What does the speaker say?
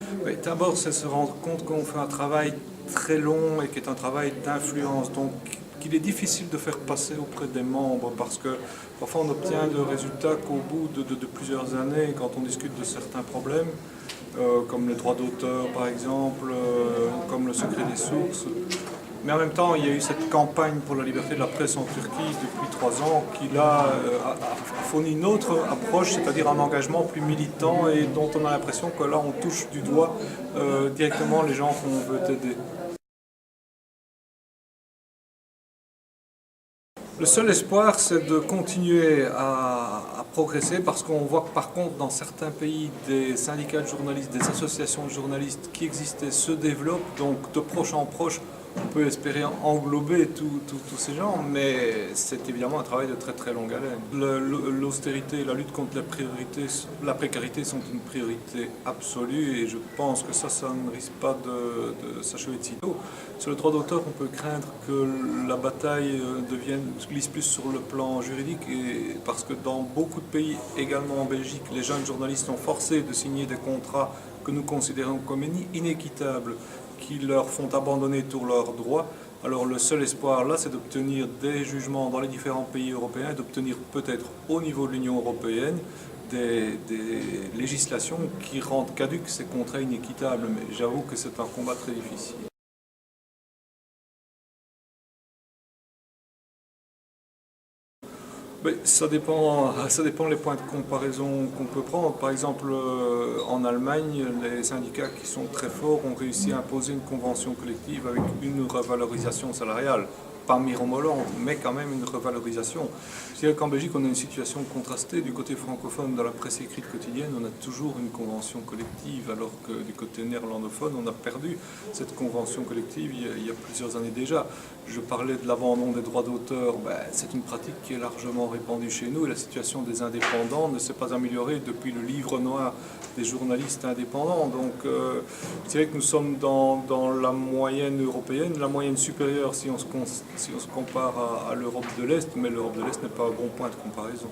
Oui, d'abord, c'est se rendre compte qu'on fait un travail très long et qui est un travail d'influence, donc qu'il est difficile de faire passer auprès des membres parce que parfois on obtient de résultats qu'au bout de plusieurs années quand on discute de certains problèmes, comme les droits d'auteur par exemple, comme le secret des sources. Mais en même temps, il y a eu cette campagne pour la liberté de la presse en Turquie depuis 3 ans qui là a fourni une autre approche, c'est-à-dire un engagement plus militant et dont on a l'impression que là on touche du doigt directement les gens qu'on veut aider. Le seul espoir, c'est de continuer à progresser parce qu'on voit que par contre dans certains pays, des syndicats de journalistes, des associations de journalistes qui existaient se développent, donc de proche en proche, on peut espérer englober tous ces gens, mais c'est évidemment un travail de très très longue haleine. L'austérité et la lutte contre la précarité sont une priorité absolue et je pense que ça ne risque pas de s'achever de sitôt. Sur le droit d'auteur, on peut craindre que la bataille glisse plus sur le plan juridique parce que dans beaucoup de pays, également en Belgique, les jeunes journalistes sont forcés de signer des contrats que nous considérons comme inéquitables, qui leur font abandonner tous leurs droits. Alors le seul espoir là, c'est d'obtenir des jugements dans les différents pays européens, d'obtenir peut-être au niveau de l'Union européenne des législations qui rendent caduques ces contrats inéquitables. Mais j'avoue que c'est un combat très difficile. Mais ça dépend les points de comparaison qu'on peut prendre. Par exemple, en Allemagne, les syndicats qui sont très forts ont réussi à imposer une convention collective avec une revalorisation salariale. Pas mirobolante, mais quand même une revalorisation. Je dirais qu'en Belgique, on a une situation contrastée. Du côté francophone, dans la presse écrite quotidienne, on a toujours une convention collective, alors que du côté néerlandophone, on a perdu cette convention collective il y a plusieurs années déjà. Je parlais de l'abandon des droits d'auteur. C'est une pratique qui est largement répandue chez nous et la situation des indépendants ne s'est pas améliorée depuis le livre noir des journalistes indépendants. Donc je dirais que nous sommes dans la moyenne européenne, la moyenne supérieure si on se compare à l'Europe de l'Est, mais l'Europe de l'Est n'est pas un bon point de comparaison.